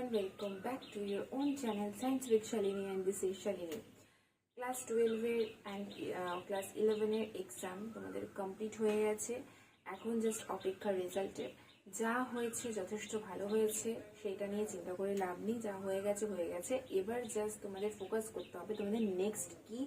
everyone, welcome back to your own channel Science with Shalini, and this is Shalini. Class 12 এর and class 11 এর exam তোমাদের complete হয়ে গেছে। এখন just অপেক্ষার রেজাল্টের। যা হয়েছে যথেষ্ট ভালো হয়েছে, সেটা নিয়ে চিন্তা করে লাভ নেই। যা হয়ে গেছে। এবার জাস্ট তোমাদের ফোকাস করতে হবে তোমাদের নেক্সট কি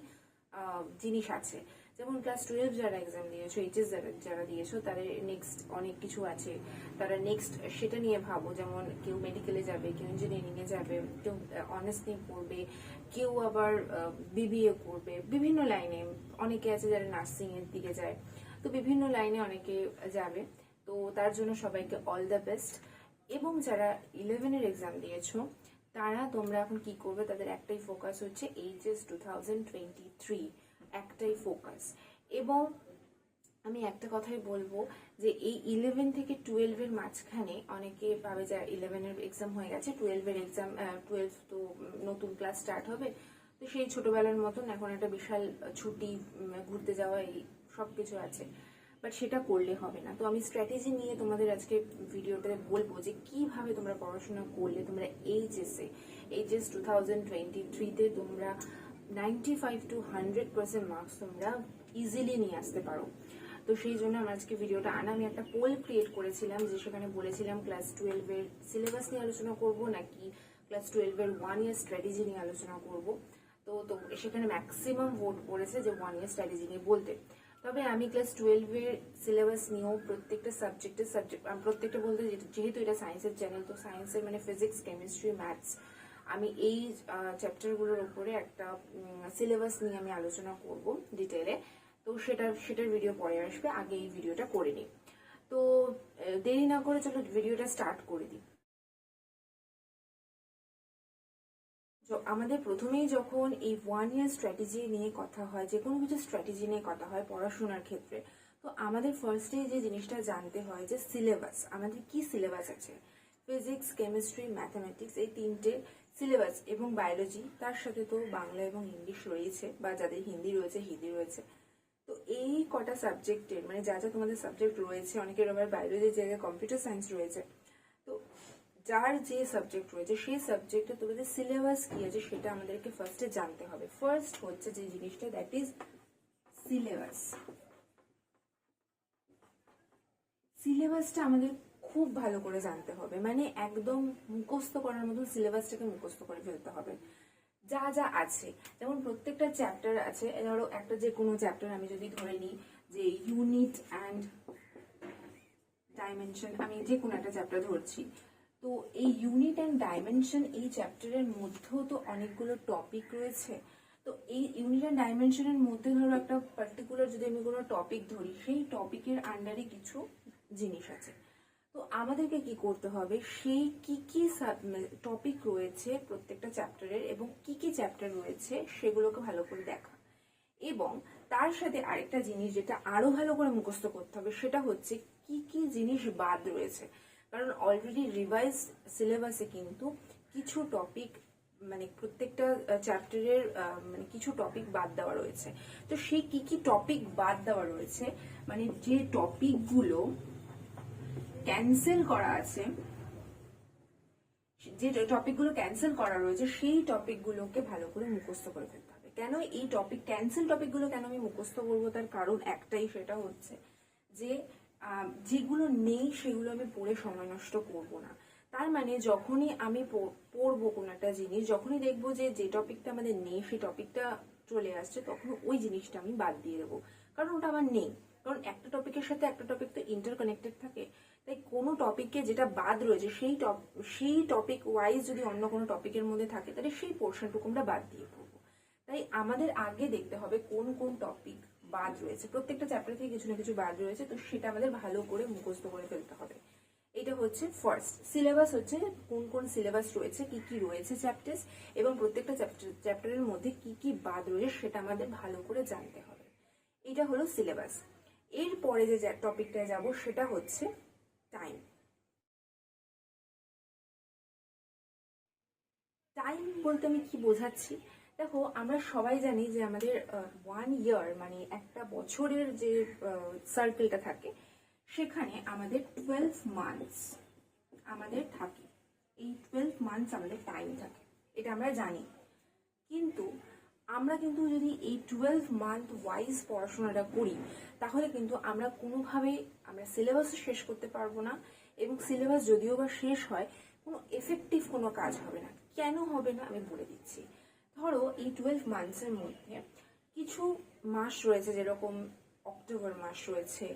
জিনিস আছে। যেমন ক্লাস 12 যারা এক্সাম দিয়েছো, এইচএস যারা দিয়েছো, তাদের নেক্সট অনেক কিছু আছে। তারা নেক্সট সেটা নিয়ে ভাবো। যেমন কেউ মেডিকেলে যাবে, কেউ ইঞ্জিনিয়ারিংয়ে যাবে, কেউ অনার্স নিয়ে পড়বে, কেউ আবার বিবিএ করবে। বিভিন্ন লাইনে অনেকে আছে যারা নার্সিং এর দিকে যায়, তো বিভিন্ন লাইনে অনেকে যাবে। তো তার জন্য সবাইকে অল দ্য বেস্ট। এবং যারা 11 এর এক্সাম দিয়েছো, তারা তোমরা এখন কি করবে, তাদের একটাই ফোকাস হচ্ছে এইচএস 2023, একটাই ফোকাস। এবং আমি একটা কথাই বলবো যে এই 11 থেকে 12 এর মাঝখানে অনেকে ভাবে যে 11 এর এক্সাম হয়ে গেছে, 12 এর এক্সাম 12 তো নতুন ক্লাস স্টার্ট হবে, তো সেই ছোটবেলার মতন এখন একটা বিশাল ছুটি, ঘুরতে যাওয়া, এই সবকিছু আছে। বাট সেটা করলে হবে না। তো আমি স্ট্র্যাটেজি নিয়ে তোমাদের আজকে ভিডিওটাতে বলবো যে কিভাবে তোমরা পড়াশোনা করলে তোমরা এইচএস 2023-তে তোমরা 95 to 100% মার্কস তোমরা ইজিলি নিয়ে আসতে পারো। তো সেই জন্য আমার আজকে ভিডিওটা আনা। আমি একটা পোল ক্রিয়েট করেছিলাম, যে সেখানে বলেছিলাম ক্লাস 12 এর সিলেবাস নিয়ে আলোচনা করব নাকি ক্লাস 12 এর 1 ইয়ার স্ট্র্যাটেজি নিয়ে আলোচনা করব। তো সেখানে ম্যাক্সিমাম ভোট পড়েছে যে 1 ইয়ার স্ট্র্যাটেজি নিয়ে বলতে। তবে আমি ক্লাস 12 এর সিলেবাস নিয়েও প্রত্যেকটা প্রত্যেকটা বলতে, যেহেতু এটা সায়েন্সের চ্যানেল, তো সায়েন্সের মানে ফিজিক্স, কেমিস্ট্রি, ম্যাথস, আমি এই চ্যাপ্টারগুলোর উপরে একটা সিলেবাস নিয়ে আমি আলোচনা করব ডিটেলে। তো সেটার ভিডিও পরে আসবে, আগে এই ভিডিওটা করে নিই। তো দেরি না করে চলো ভিডিওটা স্টার্ট করে দিই। আমাদের প্রথমেই যখন এই 1 ইয়ার স্ট্র্যাটেজি নিয়ে কথা হয়, যে কোনো কিছু স্ট্র্যাটেজি নিয়ে কথা হয় পড়াশোনার ক্ষেত্রে, তো আমাদের ফার্স্টে যে জিনিসটা জানতে হয় যে সিলেবাস, আমাদের কি সিলেবাস আছে। ফিজিক্স, কেমিস্ট্রি, ম্যাথামেটিক্স, এই তিনটে সিলেবাস, এবং বায়োলজি, তার সাথে তো বাংলা এবং ইংলিশ রয়েছে, বা যাদের হিন্দি রয়েছে। তো এই কটা সাবজেক্টের মানে যা যা তোমাদের সাবজেক্ট রয়েছে, অনেকের আবার বায়োলজির জায়গায় কম্পিউটার সায়েন্স রয়েছে, তো যার যে সাবজেক্ট রয়েছে সেই সাবজেক্টে তোমাদের সিলেবাস কি আছে সেটা আমাদেরকে ফার্স্টে জানতে হবে। ফার্স্ট হচ্ছে যে জিনিসটা, দ্যাট ইজ সিলেবাস। সিলেবাসটা আমাদের খুব ভালো করে জানতে হবে, মানে একদম মুখস্থ করার মতো সিলেবাসটাকে মুখস্থ করে ফেলতে হবে। যা যা আছে, যেমন প্রত্যেকটা চ্যাপ্টার আছে। ধরো একটা যে কোনো চ্যাপ্টার আমি যদি ধরে নিই যে ইউনিট অ্যান্ড ডাইমেনশন, আমি যে কোনো একটা চ্যাপ্টার ধরছি, তো এই ইউনিট অ্যান্ড ডাইমেনশন এই চ্যাপ্টারের মধ্যেও তো অনেকগুলো টপিক রয়েছে। তো এই ইউনিট অ্যান্ড ডাইমেনশনের মধ্যে ধরো একটা পার্টিকুলার যদি আমি কোনো টপিক ধরি, সেই টপিকের আন্ডারে কিছু জিনিস আছে। তো আমাদেরকে কি করতে হবে, সেই কি কি টপিক রয়েছে প্রত্যেকটা চ্যাপ্টারের, এবং কি কি চ্যাপ্টার রয়েছে সেগুলোকে ভালো করে দেখা। এবং তার সাথে আরেকটা জিনিস যেটা আরো ভালো করে মুখস্থ করতে হবে, সেটা হচ্ছে কি কি জিনিস বাদ রয়েছে। কারণ অলরেডি রিভাইজ সিলেবাসে কিন্তু কিছু টপিক, মানে প্রত্যেকটা চ্যাপ্টারের মানে কিছু টপিক বাদ দেওয়া রয়েছে। তো সেই কি কি টপিক বাদ দেওয়া রয়েছে, মানে যে টপিকগুলো ক্যান্সেল করা আছে, যে টপিকগুলো ক্যান্সেল করা রয়েছে, সেই টপিকগুলোকে ভালো করে মুখস্থ করে ফেলতে হবে। কেন এই ক্যান্সেল টপিকগুলো কেন আমি মুখস্থ করবো, তার কারণ একটাই, সেটা হচ্ছে যে যেগুলো নেই সেগুলো আমি পড়ে সময় নষ্ট করব না। তার মানে যখনই আমি পড়বো কোনো একটা জিনিস, যখনই দেখবো যে টপিকটা আমাদের নেই সেই টপিকটা চলে আসছে, তখন ওই জিনিসটা আমি বাদ দিয়ে দেবো, কারণ ওটা আমার নেই। কারণ একটা টপিকের সাথে একটা টপিক তো ইন্টারকানেক্টেড থাকে। তাই কোনো টপিককে যেটা বাদ রয়েছে সেই টপিক ওয়াইজ যদি অন্য কোনো টপিকের মধ্যে থাকে, তাহলে সেই পোর্শনটুকু আমরা বাদ দিয়ে পড়বো। তাই আমাদের আগে দেখতে হবে কোন কোন টপিক বাদ রয়েছে। প্রত্যেকটা চ্যাপ্টার থেকে কিছু না কিছু বাদ রয়েছে, তো সেটা আমাদের ভালো করে মুখস্থ করে ফেলতে হবে। এটা হচ্ছে ফার্স্ট। সিলেবাস হচ্ছে কোন কোন সিলেবাস রয়েছে, কি কি রয়েছে চ্যাপ্টার্স, এবং প্রত্যেকটা চ্যাপ্টারের মধ্যে কি কি বাদ রয়েছে সেটা আমাদের ভালো করে জানতে হবে। এটা হলো সিলেবাস। এরপরে যে টপিকটায় যাব সেটা হচ্ছে টাইম। টাইম বলতে আমি কি বোঝাচ্ছি, দেখো আমরা সবাই জানি যে আমাদের 1 ইয়ার মানে একটা বছরের যে সার্কেলটা থাকে, সেখানে আমাদের 12 মান্থস আমাদের থাকে। এই 12 মান্থস আমাদের টাইম থাকে, এটা আমরা জানি। কিন্তু আমরা কিন্তু যদি এই 12 মান্থ ওয়াইজ পড়াশোনাটা করি তাহলে কিন্তু আমরা কোনোভাবে আমরা সিলেবাস শেষ করতে পারবো না, এবং সিলেবাস যদিও বা শেষ হয় কোনো এফেক্টিভ কোনো কাজ হবে না। কেন হবে না আমি বলে দিচ্ছি। ধরো এই 12 মান্থসের মধ্যে কিছু মাস রয়েছে, যেরকম অক্টোবর মাস রয়েছে,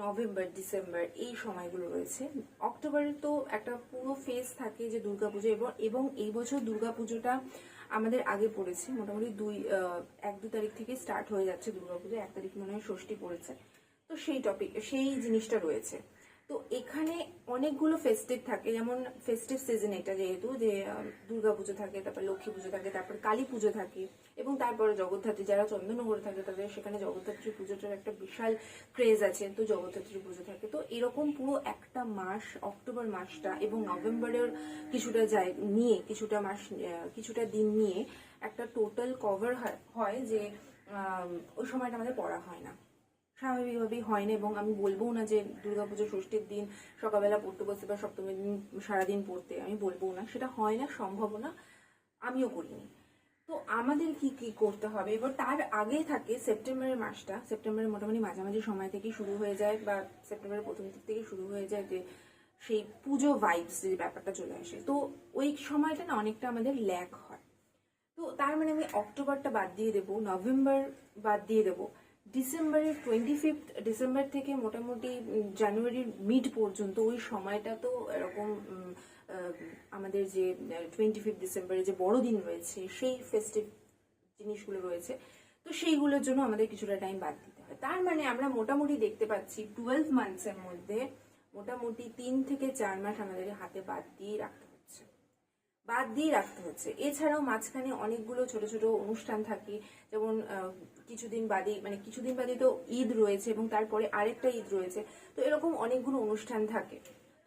নভেম্বর, ডিসেম্বর, এই সময়গুলো রয়েছে। অক্টোবরে তো একটা পুরো ফেজ থাকে যে দুর্গাপুজো, এবং এই বছর দুর্গাপুজোটা আমাদের আগে পড়েছে, মোটামুটি 1-2 তারিখ থেকে স্টার্ট হয়ে যাচ্ছে দুর্গাপুজো, 1 তারিখ মনে হয় ষষ্ঠী পড়েছে। তো সেই জিনিসটা রয়েছে। তো এখানে অনেকগুলো ফেস্টিভ থাকে, যেমন ফেস্টিভ সিজন এটা, যেহেতু যে দুর্গাপুজো থাকে, তারপর লক্ষ্মী পুজো থাকে, তারপর কালী পুজো থাকে, এবং তারপরে জগদ্ধাত্রী, যারা চন্দননগরে থাকে তাদের সেখানে জগদ্ধাত্রী পুজোটার একটা বিশাল ক্রেজ আছে, তো জগদ্ধাত্রী পুজো থাকে। তো এরকম পুরো একটা মাস, অক্টোবর মাসটা এবং নভেম্বরের কিছুটা নিয়ে, কিছুটা দিন নিয়ে একটা টোটাল কভার হয় যে ওই সময়টা আমাদের পড়া হয় না, স্বাভাবিকভাবেই হয় না। এবং আমি বলবো না যে দুর্গাপুজো ষষ্ঠীর দিন সকালবেলা পড়তে বসতে বা সপ্তমীর দিন সারাদিন পড়তে, আমি বলবো না, সেটা হয় না, সম্ভব না, আমিও করিনি। তো আমাদের কি কি করতে হবে, এবার তার আগে থাকে সেপ্টেম্বরের মাসটা। সেপ্টেম্বরের মোটামুটি মাঝামাঝি সময় থেকেই শুরু হয়ে যায়, বা সেপ্টেম্বরের প্রথম দিক থেকে শুরু হয়ে যায় যে সেই পুজো ভাইবস যে ব্যাপারটা চলে আসে। তো ওই সময়টা না অনেকটা আমাদের ল্যাগ হয়। তো তার মানে আমি অক্টোবরটা বাদ দিয়ে দেবো, নভেম্বর বাদ দিয়ে দেবো, ডিসেম্বরের 25 ডিসেম্বর থেকে মোটামুটি জানুয়ারির মিড পর্যন্ত ওই সময়টা তো এরকম আমাদের যে 25 ডিসেম্বরে যে বড়দিন রয়েছে, সেই ফেস্টিভ জিনিসগুলো রয়েছে, তো সেইগুলোর জন্য আমাদের কিছুটা টাইম বাদ দিতে হয়। তার মানে আমরা মোটামুটি দেখতে পাচ্ছি 12 মান্থসের মধ্যে মোটামুটি 3 থেকে 4 মাস আমাদের হাতে বাদ দিয়ে রাখতে হচ্ছে। এছাড়াও মাঝখানে অনেকগুলো ছোট ছোট অনুষ্ঠান থাকে, যেমন কিছুদিন বাদে তো ঈদ রয়েছে, এবং তারপরে আরেকটা ঈদ রয়েছে। তো এরকম অনেকগুলো অনুষ্ঠান থাকে।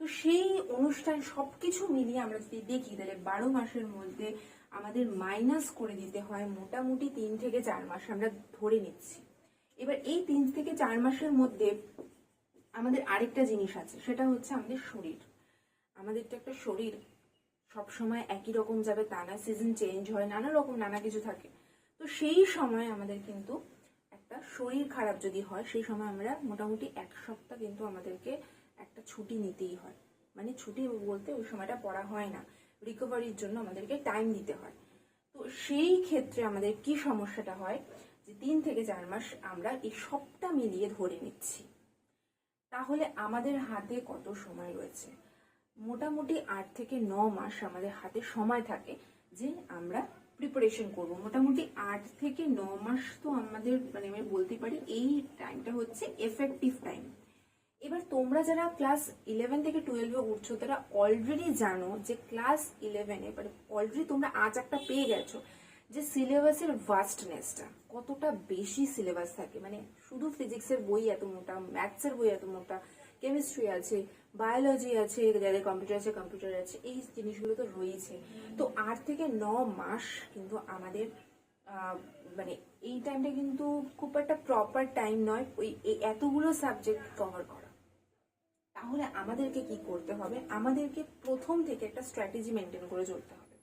তো সেই অনুষ্ঠান সবকিছু মিলিয়ে আমরা যদি দেখি তাহলে 12 মাসের মধ্যে আমাদের মাইনাস করে দিতে হয় মোটামুটি 3 থেকে 4 মাস আমরা ধরে নিচ্ছি। এবার এই 3 থেকে 4 মাসের মধ্যে আমাদের আরেকটা জিনিস আছে, সেটা হচ্ছে আমাদের শরীর। আমাদের তো একটা শরীর সবসময় একই রকম যাবে তা না, সিজন চেঞ্জ হয়, নানা কিছু থাকে। তো সেই সময় আমাদের কিন্তু একটা শরীর খারাপ যদি হয়, সেই সময় আমরা মোটামুটি 1 সপ্তাহ কিন্তু আমাদেরকে একটা ছুটি নিতেই হয়। মানে ছুটি বলতে ওই সময়টা পড়া হয় না, রিকভারির জন্য আমাদেরকে টাইম দিতে হয়। তো সেই ক্ষেত্রে আমাদের কি সমস্যাটা হয়, যে 3 থেকে 4 মাস আমরা এই সবটা মিলিয়ে ধরে নিচ্ছি। তাহলে আমাদের হাতে কত সময় রয়েছে? মোটামুটি 8 থেকে 9 মাস আমাদের হাতে সময় থাকে যে আমরা প্রিপারেশন করব। মোটামুটি 8 থেকে 9 মাস তো আমাদের, মানে আমি বলতে পারি এই টাইমটা হচ্ছে এফেক্টিভ টাইম। এবার তোমরা যারা ক্লাস 11 থেকে 12 এ উঠছো তারা অলরেডি জানো যে ক্লাস 11 এ অলরেডি তোমরা আজ একটা পেয়ে গেছো যে সিলেবাসের ভাস্টনেসটা কতটা বেশি সিলেবাস থাকে। মানে শুধু ফিজিক্সের বই এত মোটা, ম্যাথসের বই এত মোটা, কেমিস্ট্রি আছে, বায়োলজি আছে, যাদের কম্পিউটার আছে, এই জিনিসগুলো তো রয়েছে। তো 8 থেকে 9 মাস কিন্তু আমাদের মানে এই টাইমটা কিন্তু খুব একটা প্রপার টাইম নয় ওই এতগুলো সাবজেক্ট কভার করা। তাহলে আমাদেরকে কি করতে হবে, আমাদেরকে প্রথম থেকে একটা স্ট্র্যাটেজি মেনটেন করে চলতে হবে।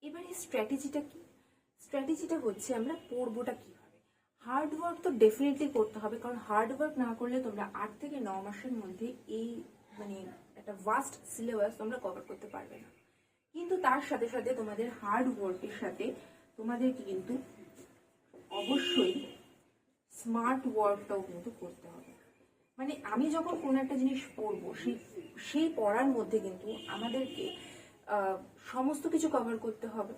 এবার এই স্ট্র্যাটেজিটা হচ্ছে আমরা পড়বোটা কিভাবে। হার্ড ওয়ার্ক তো ডেফিনেটলি করতে হবে, কারণ হার্ড ওয়ার্ক না করলে তোমরা 8 থেকে 9 মাসের মধ্যে এই মানে একটা ভাস্ট সিলেবাস তোমরা কভার করতে পারবে না। কিন্তু তার সাথে সাথে তোমাদের হার্ড ওয়ার্কের সাথে তোমাদেরকে কিন্তু অবশ্যই স্মার্ট ওয়ার্কটাও কিন্তু করতে হবে। মানে আমি যখন কোনো একটা জিনিস পড়বো, সেই পড়ার মধ্যে কিন্তু আমাদেরকে সমস্ত কিছু কভার করতে হবে,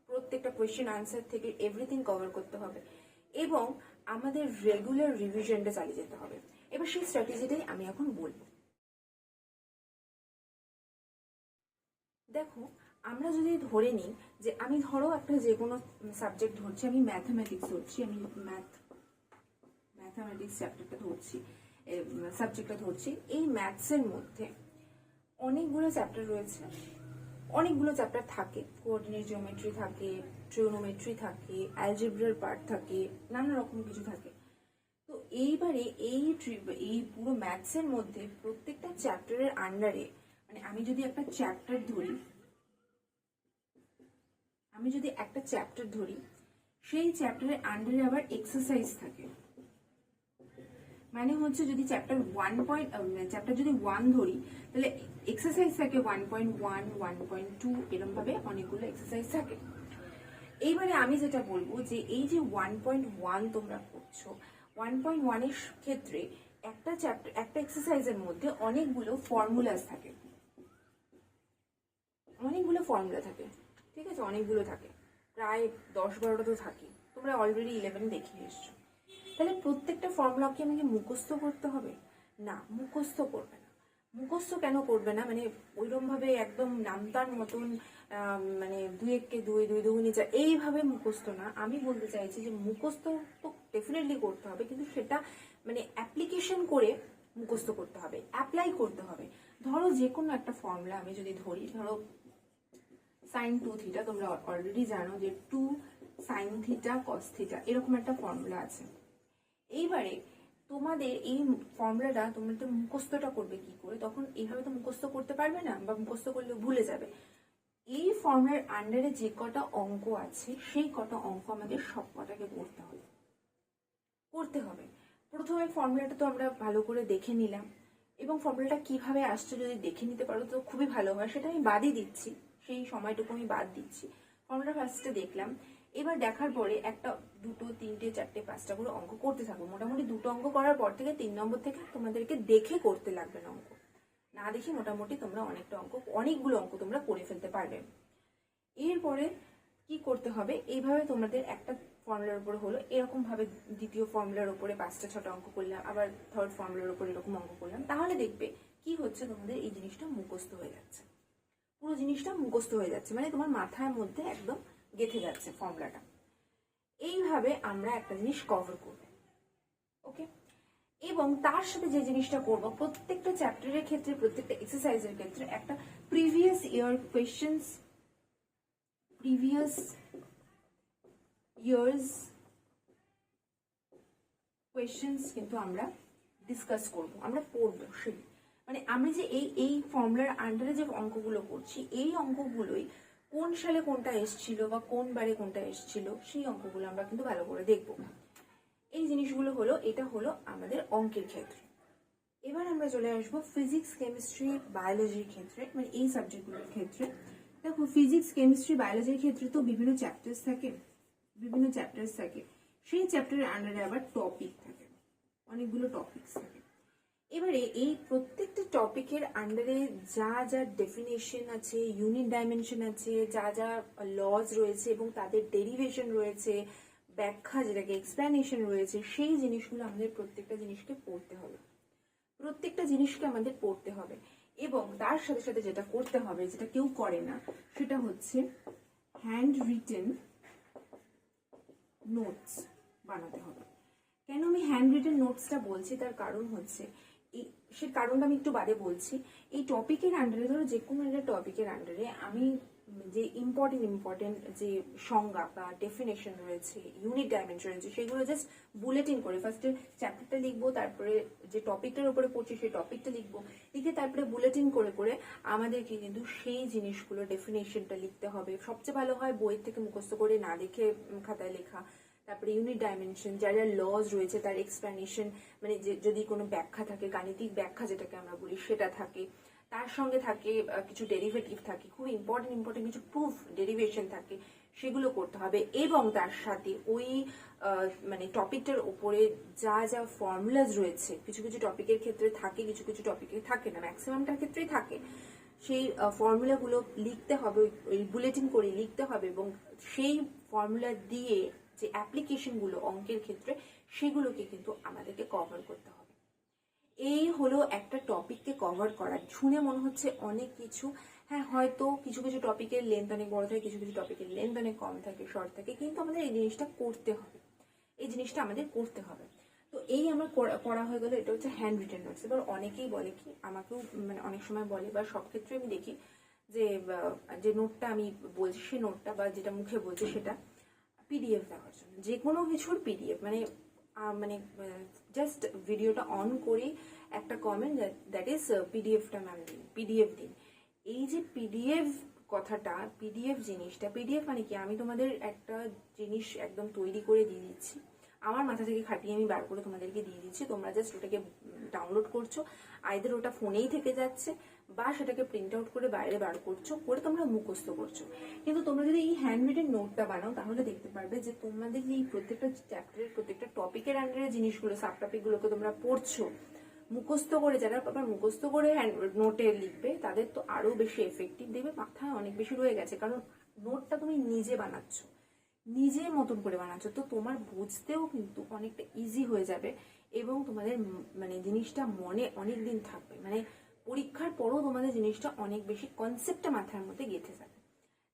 প্রত্যেকটা কোয়েশ্চেন আনসার থেকে এভরিথিং কভার করতে হবে, এবং আমাদের রেগুলার রিভিশনটা চালিয়ে যেতে হবে। এবার সেই স্ট্র্যাটেজিটাই আমি এখন বলবো। দেখো, আমরা যদি ধরে নিই যে আমি ধরো একটা যে কোনো সাবজেক্ট ধরছি, আমি ম্যাথামেটিক্স ধরছি, আমি ম্যাথামেটিক্স সাবজেক্টটা ধরছি। এই ম্যাথসের মধ্যে অনেকগুলো চ্যাপ্টার রয়েছে, অনেকগুলো চ্যাপ্টার থাকে, কোঅর্ডিনেট জিওমেট্রি থাকে, ট্রিগোনোমেট্রি থাকে, অ্যালজেব্রার পার্ট থাকে, নানা রকম কিছু থাকে। তো এইবারে এই পুরো ম্যাথসের মধ্যে প্রত্যেকটা চ্যাপ্টারের আন্ডারে মানে আমি যদি একটা চ্যাপ্টার ধরি সেই চ্যাপ্টারের আন্ডারে আবার এক্সারসাইজ থাকে। মানে হচ্ছে যদি চ্যাপ্টার যদি 1 ধরি তাহলে এক্সারসাইজ থাকে 1.1, 1.2 এরকম ভাবে অনেকগুলো এক্সারসাইজ থাকে। এইবারে আমি যেটা বলবো যে এই যে 1.1 তোমরা করছো, 1.1 এর ক্ষেত্রে একটা এক্সারসাইজের মধ্যে অনেকগুলো ফর্মুলা থাকে, ঠিক আছে, অনেকগুলো থাকে, প্রায় 10-12টা তো থাকে, তোমরা অলরেডি 11 দেখে এসছো। তাহলে প্রত্যেকটা ফর্মুলা কি আমাকে মুখস্থ করতে হবে? না, মুখস্থ করবে না। মুখস্থ কেন করবে না? মানে ওইরকম ভাবে একদম নামতার মতন মানে 2 × 2 2 2 4 এইভাবে মুখস্থ না। আমি বলতে চাইছি যে মুখস্থ তো ডেফিনেটলি করতে হবে, কিন্তু সেটা মানে অ্যাপ্লিকেশন করে মুখস্থ করতে হবে, অ্যাপ্লাই করতে হবে। ধরো যে কোনো একটা ফর্মুলা আমি যদি ধরি, ধরো sin 2 থিটা, তোমরা অলরেডি জানো যে 2 sin থিটা cos থিটা এরকম একটা ফর্মুলা আছে। এইবারে তোমাদের এই ফর্মুলাটা তোমরা তো মুখস্থটা করবে কি করে? তখন এইভাবে তো মুখস্থ করতে পারবে না, বা মুখস্থ করলে ভুলে যাবে। এই ফর্মুলার আন্ডারে যে কটা অঙ্ক আছে সেই কটা অঙ্ক আমাদের সব কটাকে করতে হবে। প্রথমে ফর্মুলাটা তো আমরা ভালো করে দেখে নিলাম, এবং ফর্মুলাটা কিভাবে আসছে যদি দেখে নিতে পারো তো খুবই ভালো হয়। সেটা আমি বাদই দিচ্ছি, সেই সময়টুকু আমি বাদ দিচ্ছি। ফর্মুলা ফার্স্টে দেখলাম, এবার দেখার পরে 1, 2, 3, 4, 5টা করে অঙ্ক করতে থাকবো। মোটামুটি 2টো অঙ্ক করার পর থেকে 3 নম্বর থেকে তোমাদেরকে দেখে করতে লাগবে না, অঙ্ক না দেখে মোটামুটি তোমরা অনেকগুলো অঙ্ক তোমরা করে ফেলতে পারবে। এরপরে কি করতে হবে, এইভাবে তোমাদের একটা ফর্মুলার উপরে হলো, এরকম ভাবে দ্বিতীয় ফর্মুলার উপরে 5টা-6টা অঙ্ক করলাম, আবার থার্ড ফর্মুলার উপরে এরকম অঙ্ক করলাম। তাহলে দেখবে কি হচ্ছে, তোমাদের এই জিনিসটা মুখস্থ হয়ে যাচ্ছে, পুরো জিনিসটা মুখস্থ হয়ে যাচ্ছে, মানে তোমার মাথার মধ্যে একদম গেঁথে যাচ্ছে ফর্মুলাটা। এইভাবে আমরা একটা জিনিস কভার করব, ওকে। এবং তার সাথে যে জিনিসটা করব, প্রত্যেকটা চ্যাপ্টারের ক্ষেত্রে, প্রত্যেকটা এক্সারসাইজের ক্ষেত্রে একটা প্রিভিয়াস ইয়ার্স কোয়েশ্চেন্স কিন্তু আমরা ডিসকাস করব, আমরা পড়বো। সেই মানে আমি যে এই ফর্মুলার আন্ডারে যে অঙ্কগুলো করছি, এই অঙ্কগুলোই কোন সালে কোনটা এসছিল বা কোন বারে কোনটা এসছিল, সেই অঙ্কগুলো আমরা কিন্তু ভালো করে দেখব। এই জিনিসগুলো হলো, এটা হলো আমাদের অঙ্কের ক্ষেত্রে। এবার আমরা চলে আসবো ফিজিক্স, কেমিস্ট্রি, বায়োলজির ক্ষেত্রে, মানে এই সাবজেক্টগুলোর ক্ষেত্রে। দেখো, ফিজিক্স, কেমিস্ট্রি, বায়োলজির ক্ষেত্রে তো বিভিন্ন চ্যাপ্টার্স থাকে, সেই চ্যাপ্টারের আন্ডারে আবার টপিক থাকে, অনেকগুলো টপিকস থাকে। এবারে এই প্রত্যেকটা টপিকের আন্ডারে যা যা ডেফিনেশন আছে, ইউনিট ডাইমেনশন আছে, যা যা লজ রয়েছে এবং তাদের ডেরিভেশন রয়েছে, ব্যাখ্যা যেটাকে এক্সপ্লেনেশন রয়েছে, সেই জিনিসগুলো আমাদের প্রত্যেকটা জিনিসকে পড়তে হবে। এবং তার সাথে সাথে যেটা করতে হবে, যেটা কেউ করে না, সেটা হচ্ছে হ্যান্ড রিটেন নোটস বানাতে হবে। কেন আমি হ্যান্ড রিটেন নোটসটা বলছি, তার কারণ হচ্ছে, সে কারণটা আমি একটু বাদে বলছি। এই টপিকের আন্ডারে, ধরো যে কোনো একটা টপিকের আন্ডারে আমি যে ইম্পর্টেন্ট যে সংজ্ঞা বা ডেফিনেশন রয়েছে, ইউনিট ডাইমেনশন রয়েছে, সেগুলো জাস্ট বুলেটিন করে ফার্স্টে চ্যাপ্টারটা লিখবো, তারপরে যে টপিকটার উপরে পড়ছি সেই টপিকটা লিখে তারপরে বুলেটিন করে করে আমাদেরকে কিন্তু সেই জিনিসগুলো ডেফিনেশনটা লিখতে হবে। সবচেয়ে ভালো হয় বইয়ের থেকে মুখস্থ করে না দেখে খাতায় লেখা। তারপরে ইউনিট ডাইমেনশন, যা যা লজ রয়েছে তার এক্সপ্লেনেশন, মানে যদি কোনো ব্যাখ্যা থাকে, গাণিতিক ব্যাখ্যা যেটাকে আমরা বলি, সেটা থাকে। তার সঙ্গে থাকে কিছু ডেরিভেটিভ থাকে, খুব ইম্পর্টেন্ট কিছু প্রুফ ডেরিভেশন থাকে, সেগুলো করতে হবে। এবং তার সাথে ওই মানে টপিকটার উপরে যা যা ফর্মুলাস রয়েছে, কিছু কিছু টপিকের ক্ষেত্রে থাকে, কিছু কিছু টপিকে থাকে না, ম্যাক্সিমামটার ক্ষেত্রেই থাকে, সেই ফর্মুলাগুলো লিখতে হবে, ওই বুলেটিন করে লিখতে হবে। এবং সেই ফর্মুলা দিয়ে যে অ্যাপ্লিকেশনগুলো অঙ্কের ক্ষেত্রে, সেগুলোকে কিন্তু আমাদেরকে কভার করতে হবে। এই হলো একটা টপিককে কভার করা। শুনে মনে হচ্ছে অনেক কিছু, হ্যাঁ হয়তো কিছু কিছু টপিকের লেন্থ অনেক বড় থাকে, কিছু কিছু টপিকের লেন্থ অনেক কম থাকে, শর্ট থাকে, কিন্তু আমাদের এই জিনিসটা আমাদের করতে হবে। তো এই আমার পড়া হয়ে গেল, এটা হচ্ছে হ্যান্ড রিটেন নোটস। এবার অনেকেই বলে কি, আমাকেও মানে অনেক সময় বলে, বা সব ক্ষেত্রে আমি দেখি যে নোটটা আমি বলছি, সেই নোটটা বা যেটা মুখে বলছি সেটা পিডিএফ দেওয়ার জন্য, যে কোনো কিছুর পিডিএফ, মানে মানে জাস্ট ভিডিওটা অন করে একটা কমেন্ট দ্যাট ইজ পিডিএফটা ম্যাম দিন, পিডিএফ দিন। এই যে পিডিএফ কথাটা, পিডিএফ জিনিসটা, পিডিএফ মানে কি, আমি তোমাদের একটা জিনিস একদম তৈরি করে দিয়ে দিচ্ছি, আমার মাথা থেকে খাটিয়ে আমি বার করে তোমাদেরকে দিয়ে দিচ্ছি, তোমরা জাস্ট ওটাকে ডাউনলোড করছো, আইদার ওটা ফোনেই থেকে যাচ্ছে বা সেটাকে প্রিন্ট আউট করে বাইরে বার করছো, করে তোমরা মুখস্থ করছো। কিন্তু তোমরা যদি এই হ্যান্ড রিটেন নোটটা বানাও তাহলে দেখতে পারবে যে তোমাদের এই প্রত্যেকটা চ্যাপ্টারের প্রত্যেকটা টপিকের আন্ডারে জিনিসগুলো, সাব টপিকগুলোকে তোমরা পড়ছো মুখস্থ করে। যারা আবার মুখস্থ করে নোটে লিখবে তাদের তো আরো বেশি এফেক্টিভ দেবে, মাথায় অনেক বেশি রয়ে গেছে, কারণ নোটটা তুমি নিজে বানাচ্ছ, নিজের মতন করে বানাচ্ছ, তো তোমার বুঝতেও কিন্তু অনেকটা ইজি হয়ে যাবে এবং তোমাদের মানে জিনিসটা মনে অনেক দিন থাকবে, মানে পরীক্ষার পরও তোমাদের জিনিসটা অনেক বেশি কনসেপ্টটা মাথার মধ্যে গেঁথে যাবে।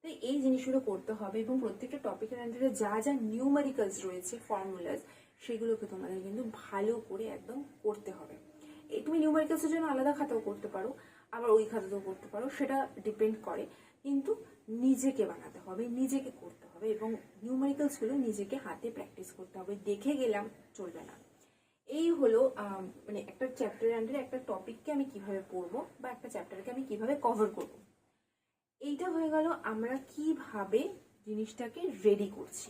তাই এই জিনিসগুলো করতে হবে এবং প্রত্যেকটা টপিকের আন্ডারে যা যা নিউমেরিক্যালস রয়েছে, ফর্মুলাস, সেগুলোকে তোমাদের কিন্তু ভালো করে একদম করতে হবে। এই তুমি নিউমেরিক্যালসের জন্য আলাদা খাতাও করতে পারো, আবার ওই খাতাতেও করতে পারো, সেটা ডিপেন্ড করে, কিন্তু নিজেকে বানাতে হবে, নিজেকে করতে হবে এবং নিউমেরিক্যালসগুলো নিজেকে হাতে প্র্যাকটিস করতে হবে, দেখে গেলাম চলবে না। এই হলো মানে একটা চ্যাপ্টারের আন্ডারে একটা টপিককে আমি কিভাবে পড়বো বা একটা চ্যাপ্টারকে আমি কিভাবে কভার করব। এইটা হয়ে গেল আমরা কিভাবে জিনিসটাকে রেডি করছি।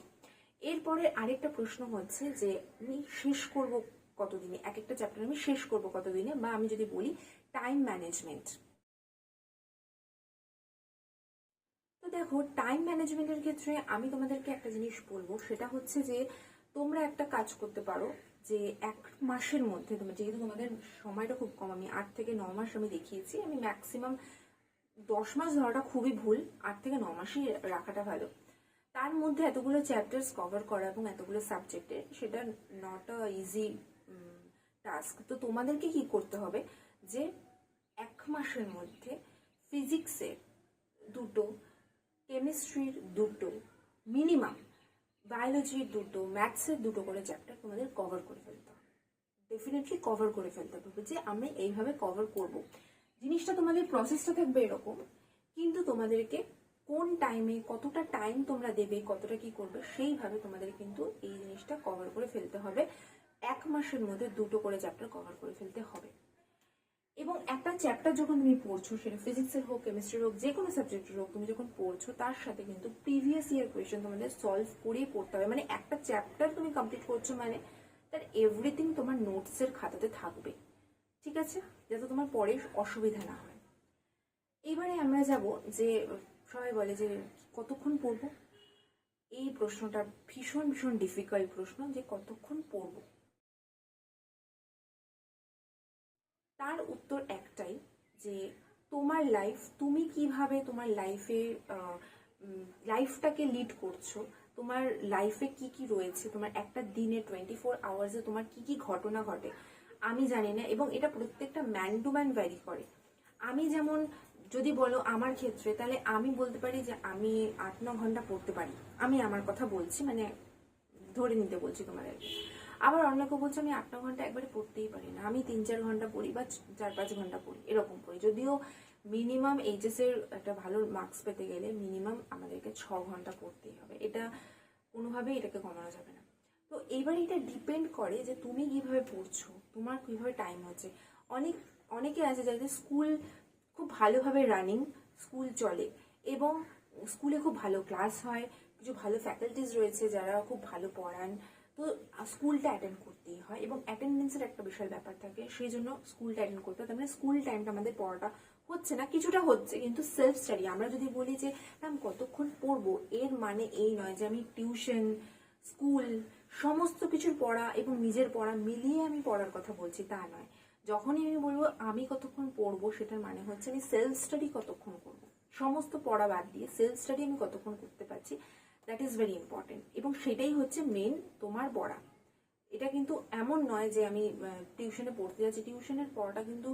এরপরে আরেকটা প্রশ্ন হচ্ছে যে আমি শেষ করব কতদিনে, এক একটা চ্যাপ্টার আমি শেষ করব কতদিনে, বা আমি যদি বলি টাইম ম্যানেজমেন্ট। তো দেখো, টাইম ম্যানেজমেন্টের ক্ষেত্রে আমি তোমাদেরকে একটা জিনিস বলবো, সেটা হচ্ছে যে তোমরা একটা কাজ করতে পারো যে 1 মাসের মধ্যে, তোমার যেহেতু তোমাদের সময়টা খুব কম, আমি 8 থেকে 9 মাস আমি দেখিয়েছি, আমি ম্যাক্সিমাম 10 মাস ধরাটা খুবই ভুল, 8 থেকে 9 মাসই রাখাটা ভালো। তার মধ্যে এতগুলো চ্যাপ্টার্স কভার করা এবং এতগুলো সাবজেক্টে, সেটা নট আ ইজি টাস্ক। তো তোমাদেরকে কি করতে হবে যে 1 মাসের মধ্যে ফিজিক্সের 2টো, কেমিস্ট্রির 2টো, মিনিমাম বায়োলজির 2টো, ম্যাথসের 2টো করে চ্যাপ্টার তোমাদের কভার করে ফেলতে হবে, ডেফিনেটলি কভার করে ফেলতে হবে, যে আমি এইভাবে কভার করব। জিনিসটা তোমাদের প্রসেসটা থাকবে এরকম, কিন্তু তোমাদেরকে কোন টাইমে কতটা টাইম তোমরা দেবে, কতটা কি করবে, সেইভাবে তোমাদের কিন্তু এই জিনিসটা কভার করে ফেলতে হবে। 1 মাসের মধ্যে 2টো করে চ্যাপ্টার কভার করে ফেলতে হবে। এবং একটা চ্যাপ্টার যখন তুমি পড়ছো, সেটা ফিজিক্সের হোক, কেমিস্ট্রির হোক, যে কোনো সাবজেক্টের হোক, তুমি যখন পড়ছো তার সাথে কিন্তু প্রিভিয়াস ইয়ার কোয়েশ্চেন তোমাদের সলভ করেই পড়তে হবে। মানে একটা চ্যাপ্টার তুমি কমপ্লিট করছো মানে তার এভরিথিং তোমার নোটসের খাতাতে থাকবে, ঠিক আছে, যাতে তোমার পরে অসুবিধা না হয়। এইবারে আমরা যাব যে সবাই বলে যে কতক্ষণ পড়বো, এই প্রশ্নটা ভীষণ ভীষণ ডিফিকাল্ট প্রশ্ন, যে কতক্ষণ পড়বো। তার উত্তর একটাই, যে তোমার লাইফ, তুমি কিভাবে তোমার লাইফটাকে লিড করছো, তোমার লাইফে কি কি রয়েছে, তোমার একটা দিনে 24 আওয়ার্সে তোমার কি কি ঘটনা ঘটে আমি জানি না, এবং এটা প্রত্যেকটা ম্যান টু ম্যান ভ্যারি করে। আমি যেমন যদি বলো আমার ক্ষেত্রে, তাহলে আমি বলতে পারি যে আমি 8-9 ঘন্টা পড়তে পারি, আমি আমার কথা বলছি, মানে ধরে নিতে বলছি তোমার আর কি। আবার অন্য কেউ বলছে আমি 8-9 ঘন্টা একবারে পড়তেই পারি না, আমি 3-4 ঘন্টা পড়ি বা 4-5 ঘন্টা পড়ি, এরকম পড়ি। যদিও মিনিমাম এইচএস এর একটা ভালো মার্কস পেতে গেলে মিনিমাম আমাদেরকে 6 ঘন্টা পড়তেই হবে, এটা কোনোভাবেই এটাকে কমানো যাবে না। তো এইবার এটা ডিপেন্ড করে যে তুমি কিভাবে পড়ছো, তোমার কিভাবে টাইম হচ্ছে। অনেকে আছে যাদের স্কুল খুব ভালোভাবে রানিং, স্কুল চলে এবং স্কুলে খুব ভালো ক্লাস হয়, কিছু ভালো ফ্যাকাল্টিস রয়েছে যারা খুব ভালো পড়ান, তো স্কুলটা অ্যাটেন্ড করতেই হয় এবং অ্যাটেন্ডেন্সের একটা বিশাল ব্যাপার থাকে, সেই জন্য স্কুলটা অ্যাটেন্ড করতে হয়। তার মানে স্কুল টাইমটা আমাদের পড়াটা হচ্ছে না, কিছুটা হচ্ছে, কিন্তু সেলফ স্টাডি। আমরা যদি বলি যে ম্যাম কতক্ষণ পড়বো, এর মানে এই নয় যে আমি টিউশন, স্কুল, সমস্ত কিছুর পড়া এবং নিজের পড়া মিলিয়ে আমি পড়ার কথা বলছি, তা নয়। যখনই আমি বলবো আমি কতক্ষণ পড়বো, সেটার মানে হচ্ছে আমি সেলফ স্টাডি কতক্ষণ করবো, সমস্ত পড়া বাদ দিয়ে সেলফ স্টাডি আমি কতক্ষণ করতে পারছি, দ্যাট ইজ ভেরি ইম্পর্টেন্ট। এবং সেটাই হচ্ছে মেন তোমার পড়া। এটা কিন্তু এমন নয় যে আমি টিউশনে পড়তে যাচ্ছি, টিউশনের পড়াটা কিন্তু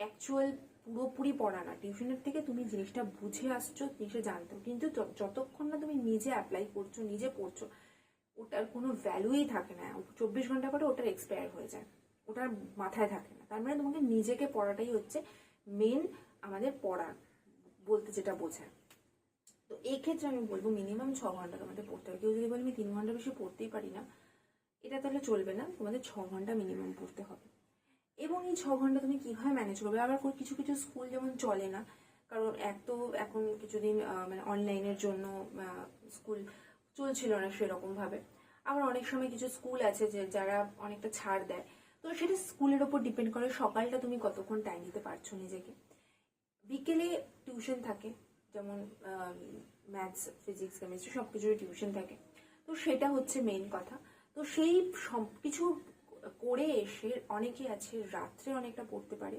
অ্যাকচুয়াল পুরোপুরি পড়া না, টিউশনের থেকে তুমি জিনিসটা বুঝে আসছো, জিনিসটা জানতো, কিন্তু যতক্ষণ না তুমি নিজে অ্যাপ্লাই করছো, নিজে পড়ছো, ওটার কোনো ভ্যালুই থাকে না। 24 ঘন্টা পরে ওটার এক্সপায়ার হয়ে যায়, ওটার মাথায় থাকে না। তার মানে তোমাকে নিজেকে পড়াটাই হচ্ছে মেন আমাদের পড়া বলতে যেটা বোঝায়। তো এই ক্ষেত্রে আমি বলবো মিনিমাম 6 ঘন্টা তোমাদের পড়তে হবে। কেউ যদি বলে আমি 3 ঘন্টা বেশি পড়তেই পারি না, এটা তাহলে চলবে না, তোমাদের 6 ঘন্টা মিনিমাম পড়তে হবে। এবং এই 6 ঘন্টা তুমি কিভাবে ম্যানেজ করবে? আবার কিছু কিছু স্কুল যেমন চলে না, কারণ এক তো এখন কিছুদিন মানে অনলাইনের জন্য স্কুল চলছিল না সেরকম ভাবে। আবার অনেক সময় কিছু স্কুল আছে যে যারা অনেকটা ছাড় দেয়, তো সেটা স্কুলের ওপর ডিপেন্ড করে সকালটা তুমি কতক্ষণ টাইম দিতে পারছো নিজেকে। বিকেলে টিউশন থাকে, যেমন ম্যাথস, ফিজিক্স, কেমিস্ট্রি সব কিছুরই টিউশন থাকে, তো সেটা হচ্ছে মেইন কথা। তো সেই সব কিছু করে এসে অনেকে আছে রাত্রে অনেকটা পড়তে পারে,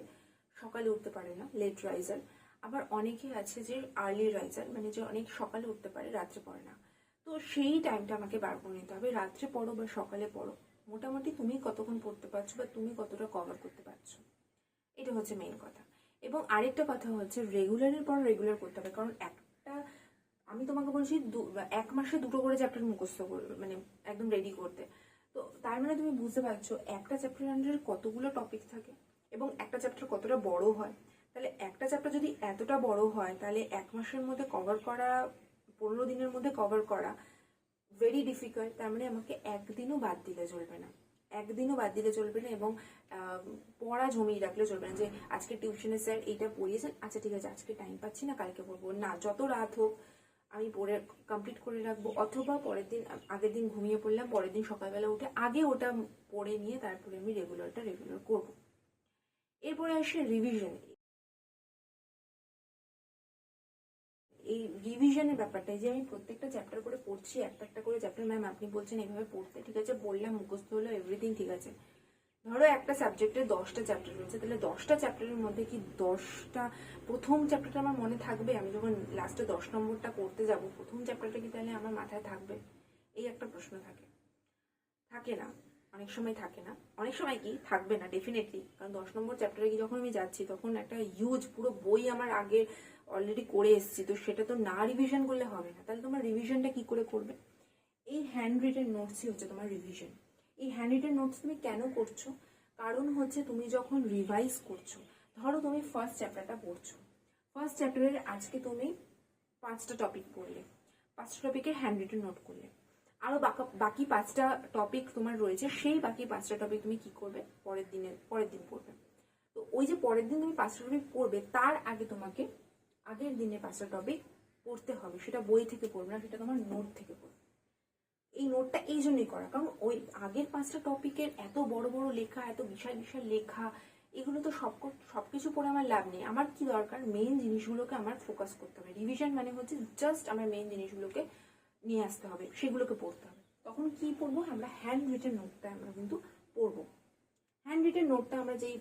সকালে উঠতে পারে না, লেট রাইজার। আবার অনেকে আছে যে আর্লি রাইজার, মানে যে অনেক সকালে উঠতে পারে, রাত্রে পড়ে না। তো সেই টাইমটা আমাকে বার করে নিতে হবে, রাত্রে পড়ো বা সকালে পড়ো, মোটামুটি তুমি কতক্ষণ পড়তে পারছো বা তুমি কতটা কভার করতে পারছো, এটা হচ্ছে মেইন কথা। এবং আরেকটা কথা হচ্ছে রেগুলারের পর রেগুলার করতে হবে, কারণ একটা আমি তোমাকে বলছি 1 মাসে 2টো করে চ্যাপ্টার মুখস্থ করবে, মানে একদম রেডি করতে। তো তার মানে তুমি বুঝতে পারছো একটা চ্যাপ্টার আন্ডারে কতগুলো টপিক থাকে এবং একটা চ্যাপ্টার কতটা বড় হয়। তাহলে একটা চ্যাপ্টার যদি এতটা বড় হয়, তাহলে 1 মাসের মধ্যে কভার করা, 15 দিনের মধ্যে কভার করা ভেরি ডিফিকাল্ট। তার মানে আমাকে একদিনও বাদ দিলে চলবে না, একদিনও বাদ দিলে চলবে না। এবং পড়া জমিয়ে রাখলে চলবে না যে আজকে টিউশনে স্যার এইটা পড়িয়েছেন, আচ্ছা ঠিক আছে আজকে টাইম পাচ্ছি না কালকে পড়বো না, যত রাত হোক আমি পড়ে কমপ্লিট করে রাখবো। অথবা পরের দিন, আগের দিন ঘুমিয়ে পড়লাম, পরের দিন সকালবেলা উঠে আগে ওটা পড়ে নিয়ে তারপরে আমি রেগুলার করবো। এরপরে আসে রিভিশন। এই রিভিশনের ব্যাপারটা, যে আমি প্রত্যেকটা চ্যাপ্টার করে পড়ছি, একটা একটা করে চ্যাপ্টার, ম্যাম আপনি বলছেন এইভাবে পড়তে, ঠিক আছে বললাম, মুখস্থ হলো, এভরিথিং ঠিক আছে। ধরো একটা সাবজেক্টে 10টা চ্যাপ্টার রয়েছে, তাহলে 10টা চ্যাপ্টারের মধ্যে কি 10টা প্রথম চ্যাপ্টারটা আমার মনে থাকবে? আমি যখন লাস্টে 10 নম্বরটা করতে যাব, প্রথম চ্যাপ্টারটা কি তাহলে আমার মাথায় থাকবে? এই একটা প্রশ্ন থাকে, থাকে না, অনেক সময় থাকে না, অনেক সময় কি থাকবে না ডেফিনেটলি। কারণ 10 নম্বর চ্যাপ্টারে কি যখন আমি যাচ্ছি, তখন একটা হিউজ পুরো বই আমার আগে অলরেডি করে এসেছি, তো সেটা তো না রিভিশন করলে হবে না। তাহলে তোমার রিভিশনটা কি করে করবে? এই হ্যান্ড রিটেন নোটসই হচ্ছে তোমার রিভিশন। এই হ্যান্ড রিটেন নোটস তুমি কেন করছো? কারণ হচ্ছে তুমি যখন রিভাইজ করছো, ধরো তুমি ফার্স্ট চ্যাপ্টারটা পড়ছো, ফার্স্ট চ্যাপ্টারের আজকে তুমি 5টা টপিক পড়লে, 5টা টপিকের হ্যান্ড রিটেন নোট করলে, আরো বাকি 5টা টপিক তোমার রয়েছে, সেই বাকি 5টা টপিক তুমি কি করবে? পরের দিন পড়বে। তো ওই যে পরের দিন তুমি 5টা টপিক পড়বে, তার আগে তোমাকে আগের দিনে 5টা টপিক পড়তে হবে। সেটা বই থেকে পড়বে না, সেটা তোমার নোট থেকে পড়বে। এই নোটটা এই জন্যই করা, কারণ ওই আগের 5টা টপিকের এত বড় বড় লেখা, এত বিশাল বিশাল লেখা, এগুলো তো সবকিছু পড়ে আমার লাভ নেই। আমার কি দরকার? মেইন জিনিসগুলোকে আমার ফোকাস করতে হবে। রিভিশন মানে হচ্ছে জাস্ট আমার মেইন জিনিসগুলোকে নিয়ে আসতে হবে, সেগুলোকে পড়তে হবে। তখন কি পড়বো? আমরা হ্যান্ড রিটেন নোটটা আমরা কিন্তু পড়বো। হ্যান্ড রিটেন নোটটা আমরা যেই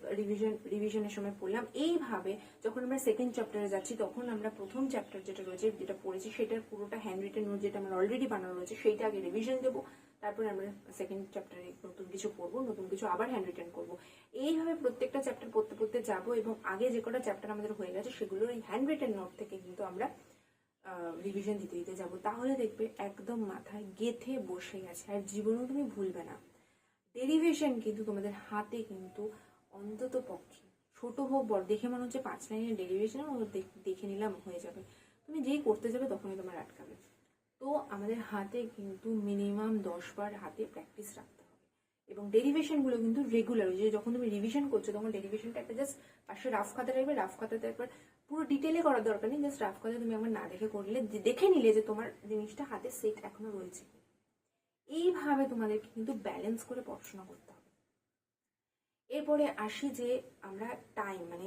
রিভিশনের সময় পড়লাম, এইভাবে যখন আমরা সেকেন্ড চ্যাপ্টারে যাচ্ছি, তখন আমরা প্রথম চ্যাপ্টার যেটা রয়েছে, যেটা পড়েছি, সেটার পুরোটা হ্যান্ড রিটেন নোট যেটা আমরা অলরেডি বানানো রয়েছে, সেইটা আগে রিভিশন দেবো। তারপরে আমরা সেকেন্ড চ্যাপ্টারে নতুন কিছু পড়বো, নতুন কিছু আবার হ্যান্ড রিটেন করবো। এইভাবে প্রত্যেকটা চ্যাপ্টার পড়তে পড়তে যাবো, এবং আগে যে কটা চ্যাপ্টার আমাদের হয়ে গেছে, সেগুলোর এই হ্যান্ড রিটেন নোট থেকে কিন্তু আমরা রিভিশন দিতে দিতে যাবো। তাহলে দেখবে একদম মাথায় গেথে বসে গেছে, আর জীবনেও তুমি ভুলবে না। ডেরিভেশন কিন্তু তোমাদের হাতে কিন্তু অন্তত পক্ষে ছোট হোক বড়, দেখে মনে হচ্ছে 5 লাইনের ডেরিভেশন দেখে নিলাম হয়ে যাবে, তুমি যেই করতে যাবে তখনই তোমার আটকাবে। তো আমাদের হাতে কিন্তু মিনিমাম 10 বার হাতে প্র্যাকটিস রাখতে হবে। এবং ডেরিভেশনগুলো কিন্তু রেগুলার, যে যখন তুমি রিভিশন করছো তখন ডেরিভেশনটা একটা জাস্ট পাশে রাফ খাতা রাখবে, রাফ খাতাতে একবার পুরো ডিটেলে করার দরকার নেই, জাস্ট রাফ খাতা তুমি একবার না দেখে করলে, দেখে নিলে যে তোমার জিনিসটা হাতে সেট এখনো রয়েছে। এইভাবে তোমাদেরকে কিন্তু ব্যালেন্স করে পড়াশোনা করতে হবে। এরপরে আসি যে আমরা টাইম, মানে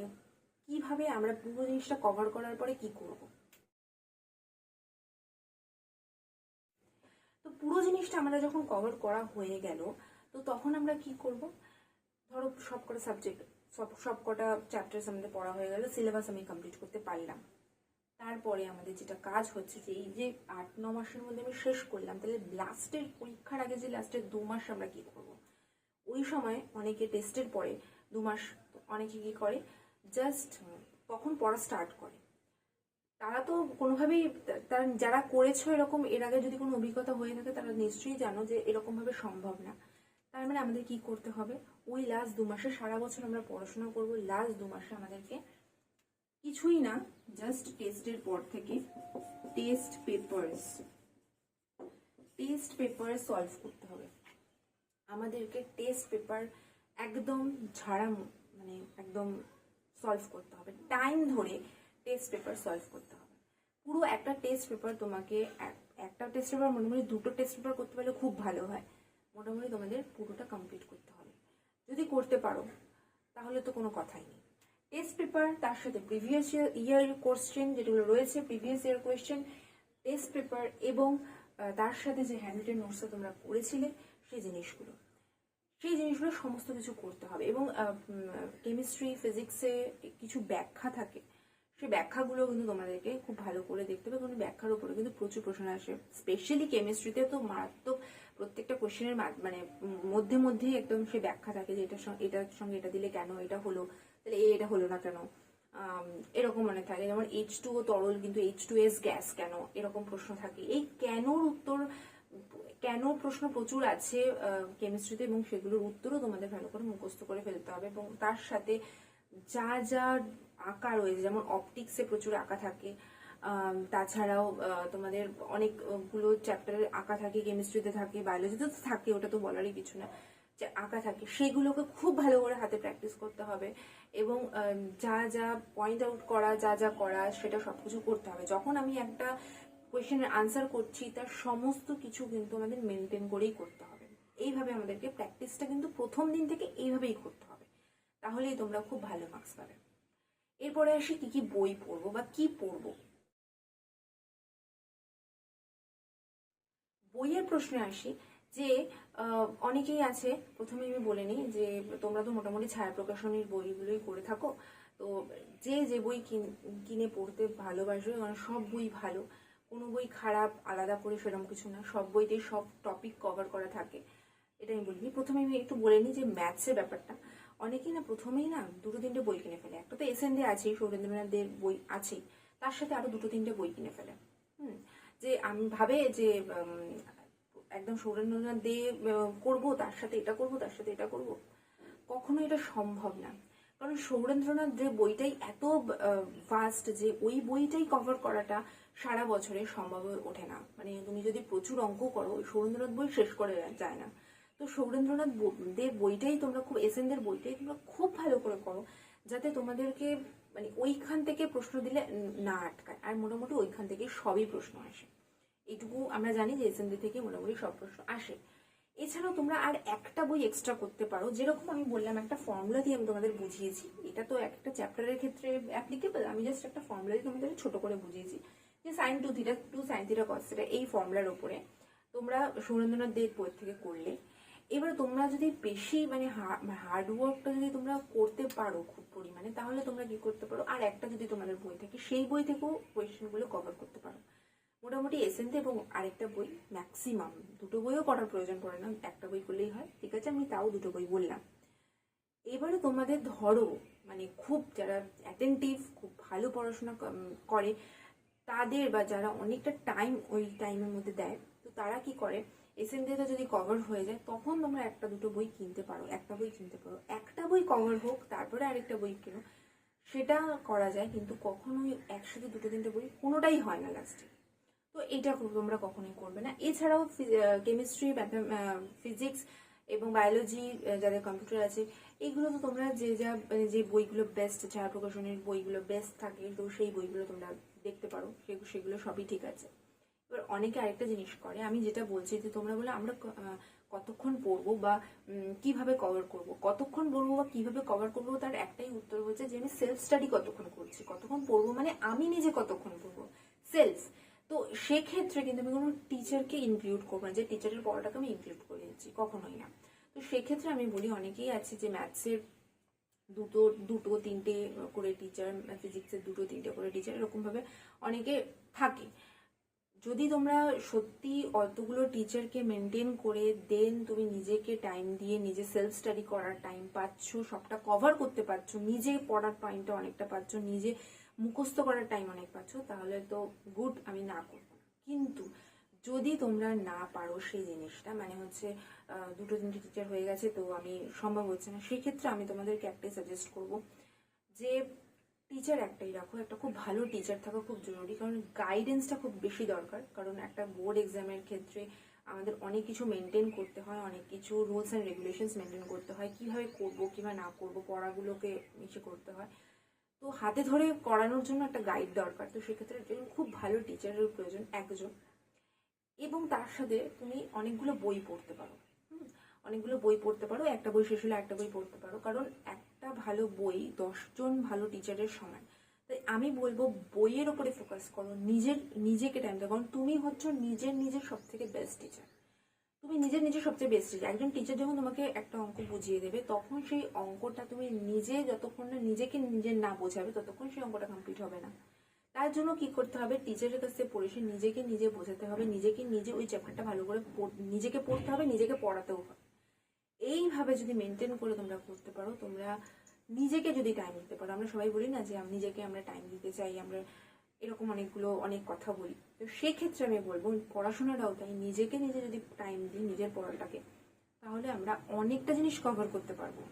কিভাবে আমরা পুরো জিনিসটা কভার করার পরে কি করব। তো পুরো জিনিসটা আমরা যখন কভার করা হয়ে গেল, তো তখন আমরা কি করব? ধরো সবকটা সাবজেক্ট, সবকটা চ্যাপ্টার্স আমাদের পড়া হয়ে গেল, সিলেবাস আমি কমপ্লিট করতে পারলাম। তারপরে আমাদের যেটা কাজ হচ্ছে যে এই যে 8-9 মাসের মধ্যে আমি শেষ করলাম, তাহলে লাস্টের পরীক্ষার আগে যে লাস্টের 2 মাস আমরা কি করব? ওই সময় অনেকে টেস্টের পরে 2 মাস, অনেকে কি করে জাস্ট তখন পড়া স্টার্ট করে। তারা তো কোনোভাবেই, তারা যারা করেছো এরকম এর আগে যদি কোনো অভিজ্ঞতা হয়ে থাকে, তারা নিশ্চয়ই জানো যে এরকম ভাবে সম্ভব না। তার মানে আমাদের কি করতে হবে? ওই লাস্ট 2 মাসে, সারা বছর আমরা পড়াশোনা করবো, লাস্ট 2 মাসে আমাদেরকে কিছুই না, জাস্ট টেস্টের পর থেকে টেস্ট পেপার সলভ করতে হবে। আমাদেরকে টেস্ট পেপার একদম ঝাড়া মানে একদম সলভ করতে হবে, টাইম ধরে টেস্ট পেপার সলভ করতে হবে। পুরো একটা টেস্ট পেপার তোমাকে একটা টেস্ট পেপার মোটামুটি 2টো টেস্ট পেপার করতে পারলে খুব ভালো হয়। মোটামুটি তোমাদের পুরোটা কমপ্লিট করতে হবে। যদি করতে পারো তাহলে তো কোনো কথাই নেই। টেস্ট পেপার তার সাথে প্রিভিয়াস ইয়ার কোশ্চেন যেগুলো রয়েছে, previous year question, test paper এবং তার সাথে যে হ্যান্ডরিটেন নোটসটা তোমরা করেছিলে সেই জিনিসগুলো সমস্ত কিছু করতে হবে। এবং কেমিস্ট্রি ফিজিক্সে কিছু ব্যাখ্যা থাকে, সেই ব্যাখ্যাগুলো কিন্তু তোমাদেরকে খুব ভালো করে দেখতে হবে, কারণ ব্যাখ্যার উপরে কিন্তু প্রচুর প্রশ্ন আসে। স্পেশালি কেমিস্ট্রিতে তো মারাত্মক, প্রত্যেকটা কোশ্চেনের মানে মধ্যেই একদম সে ব্যাখ্যা থাকে যে এটার সঙ্গে এটা দিলে কেন এটা হলো, তাহলে এটা হলো না কেন, এরকম মনে থাকে। যেমন H2O তরল কিন্তু H2S গ্যাস কেন, এরকম প্রশ্ন থাকে। এই কেন প্রশ্ন প্রচুর আছে কেমিস্ট্রিতে, এবং সেগুলোর উত্তরও তোমাদের ভালো করে মুখস্থ করে ফেলতে হবে। এবং তার সাথে যা যা আঁকা রয়েছে, যেমন অপটিক্সে প্রচুর আঁকা থাকে, তাছাড়াও তোমাদের অনেকগুলো চ্যাপ্টারের আঁকা থাকে, কেমিস্ট্রিতে থাকে, বায়োলজিতে তো থাকে, ওটা তো বলারই কিছু না, যে আঁকা থাকে সেগুলোকে খুব ভালো করে হাতে প্র্যাকটিস করতে হবে। এবং যা যা পয়েন্ট আউট করা, যা করা সেটা সবকিছু করতে হবে। যখন আমি একটা কোয়েশ্চেনের আনসার করছি তার সমস্ত কিছু কিন্তু আমাদের মেনটেন করেই করতে হবে। এইভাবে আমাদেরকে প্র্যাকটিসটা কিন্তু প্রথম দিন থেকে এইভাবেই করতে হবে, তাহলেই তোমরা খুব ভালো মার্কস পাবে। এরপরে আসি কি কি বই পড়বো বা কি পড়বো। বইয়ের প্রশ্নে আসি যে অনেকেই আছে, প্রথমে আমি বলে নিই যে তোমরা তো মোটামুটি ছায়া প্রকাশনীর বইগুলোই করে থাকো, তো যে বই কিনে পড়তে ভালোবাসবে, মানে সব বই ভালো, কোনো বই খারাপ আলাদা করে সেরকম কিছু না, সব বইতেই সব টপিক কভার করা থাকে, এটা আমি বলিনি। প্রথমে আমি একটু বলে নিই যে ম্যাথসের ব্যাপারটা। অনেকেই না প্রথমেই না 2-3টে বই কিনে ফেলে। একটা তো এসএন দে আছেই, সৌরেন্দ্রনাথদের বই আছেই, তার সাথে আরো 2-3টে বই কিনে ফেলে। যে আমি ভাবে যে একদম সৌরেন্দ্রনাথ দে করবো, তার সাথে এটা করবো, তার সাথে এটা করবো, কখনো এটা সম্ভব না। কারণ সৌরেন্দ্রনাথ দে বইটাই এত ভাস্ট যে ওই বইটাই কভার করাটা সারা বছরে সম্ভব হয়ে ওঠে না। মানে তুমি যদি প্রচুর অঙ্ক করো, ওই সৌরেন্দ্রনাথ বই শেষ করে যায় না। তো সৌরেন্দ্রনাথ দের বইটাই তোমরা খুব, এসএন দের বইটাই তোমরা খুব ভালো করে করো, যাতে তোমাদেরকে মানে ওইখান থেকে প্রশ্ন দিলে না আটকায়। আর মোটামুটি ওইখান থেকে সবই প্রশ্ন আসে, এইটুকু আমরা জানি যে এসএনডি থেকে মোটামুটি সব প্রশ্ন আসে। এছাড়াও তোমরা আর একটা বই এক্সট্রা করতে পারো, যেরকম আমি বললাম একটা ফর্মুলা দিয়ে আমি তোমাদের বুঝিয়েছি, এটা তো একটা চ্যাপ্টারের ক্ষেত্রে অ্যাপ্লিকেবল, আমি জাস্ট একটা ফর্মুলা দিয়ে তোমাদের ছোট করে বুঝিয়েছি যে sin 2 theta 2 sin theta cos theta, এই ফর্মুলার উপরে তোমরা সুরেন্দ্রনাথ দের বই থেকে করলে। এবার তোমরা যদি বেশি মানে হার্ডওয়ার্কটা যদি তোমরা করতে পারো খুব পরিমাণে, তাহলে তোমরা কি করতে পারো, আর একটা যদি তোমাদের বই থাকে সেই বই থেকেও কোয়েশ্চেনগুলো কভার করতে পারো। মোটামুটি এসএনতে এবং আরেকটা বই, ম্যাক্সিমাম 2টো বইও করার প্রয়োজন পড়ে না, একটা বই করলেই হয়, ঠিক আছে, আমি তাও 2টো বই বললাম। এবারে তোমাদের ধরো মানে খুব যারা অ্যাটেন্টিভ, খুব ভালো পড়াশোনা করে তাদের, বা যারা অনেকটা টাইম ওই টাইমের মধ্যে দেয়, তো তারা কি করে, এসএনটা যদি কভার হয়ে যায় তখন তোমরা 1-2টো বই কিনতে পারো, একটা বই কিনতে পারো, একটা বই কভার হোক তারপরে আরেকটা বই কেনো, সেটা করা যায়। কিন্তু কখনোই একসাথে 2-3টে বই কোনোটাই হয় না লাস্টে, তো এটা তোমরা কখনোই করবে না। এছাড়াও কেমিস্ট্রি, ফিজিক্স এবং বায়োলজি, যাদের কম্পিউটার আছে, এইগুলো তো তোমরা যে বইগুলো বেস্ট, ছায়া প্রকাশনের বইগুলো বেস্ট থাকে, তো সেই বইগুলো তোমরা দেখতে পারো, সেগুলো সবই ঠিক আছে। এবার অনেকে আরেকটা জিনিস করে, আমি যেটা বলছি যে তোমরা বলে আমরা কতক্ষণ পড়বো বা কিভাবে কভার করব, কতক্ষণ পড়বো বা কিভাবে কভার করবো, তার একটাই উত্তর হচ্ছে যে আমি সেলফ স্টাডি কতক্ষণ করছি। কতক্ষণ পড়বো মানে আমি নিজে কতক্ষণ পড়বো, সেলফ। তো সেক্ষেত্রে কিন্তু আমি কোনো টিচারকে ইনক্লুড করবো না, যে টিচারের পড়াটাকে আমি ইনক্লুড করে দিচ্ছি, কখনোই না। তো সেক্ষেত্রে আমি বলি, অনেকেই আছে যে ম্যাথসের দুটো তিনটে করে টিচার, ফিজিক্সের 2-3টে করে টিচার, এরকম ভাবে অনেকে থাকে। যদি তোমরা সত্যি অতগুলো টিচারকে মেনটেন করে দেন তুমি নিজেকে টাইম দিয়ে নিজে সেলফ স্টাডি করার টাইম পাচ্ছ, সবটা কভার করতে পারছো, নিজে পড়ার টাইমটা অনেকটা পাচ্ছ, নিজে মুখস্থ করার টাইম অনেক পাচ্ছ, তাহলে তো গুড, আমি না করবো। কিন্তু যদি তোমরা না পারো সেই জিনিসটা, মানে হচ্ছে 2-3টে টিচার হয়ে গেছে তো আমি সম্ভব হচ্ছে না, সেক্ষেত্রে আমি তোমাদেরকে একটাই সাজেস্ট করবো যে টিচার একটাই রাখো, একটা খুব ভালো টিচার থাকা খুব জরুরি, কারণ গাইডেন্সটা খুব বেশি দরকার। কারণ একটা বোর্ড এক্সামের ক্ষেত্রে আমাদের অনেক কিছু মেনটেন করতে হয়, অনেক কিছু রুলস অ্যান্ড রেগুলেশনস মেনটেন করতে হয়, কিভাবে করব কিভাবে না করব, পড়াগুলোকে মিশে করতে হয়। তো হাতে ধরে করানোর জন্য একটা গাইড দরকার। তো সেক্ষেত্রে খুব ভালো টিচারের প্রয়োজন একজন, এবং তার সাথে তুমি অনেকগুলো বই পড়তে পারো। অনেকগুলো বই পড়তে পারো, একটা বই শেষ হলে একটা বই পড়তে পারো, কারণ একটা ভালো বই 10জন ভালো টিচারের সমান। তাই আমি বলবো বইয়ের ওপরে ফোকাস করো, নিজেকে টাইম দাও, কারণ তুমি হচ্ছে নিজের সব থেকে বেস্ট টিচার। তুমি নিজের সবচেয়ে বেস্ট টিচার। একজন টিচার যখন তোমাকে একটা অঙ্ক বুঝিয়ে দেবে, তখন সেই অঙ্কটা তুমি নিজে যতক্ষণ না নিজে না বোঝাবে, ততক্ষণ সেই অঙ্কটা কমপ্লিট হবে না। তার জন্য কি করতে হবে, টিচারের কাছে পড়ে সে নিজে বোঝাতে হবে, নিজে ওই চ্যাপ্টারটা ভালো করে নিজেকে পড়তে হবে, নিজেকে পড়াতেও হবে। এইভাবে যদি মেনটেন করে তোমরা করতে পারো, তোমরা নিজেকে যদি টাইম দিতে পারো, আমরা সবাই বলি না যে নিজেকে আমরা টাইম দিতে চাই, আমরা এরকম অনেক কথা বলি। তো সেক্ষেত্রে আমি বলবো পড়াশোনাটাও তাই, নিজে যদি টাইম দিই নিজের পড়াটাকে, তাহলে আমরা অনেকটা জিনিস কভার করতে পারবো।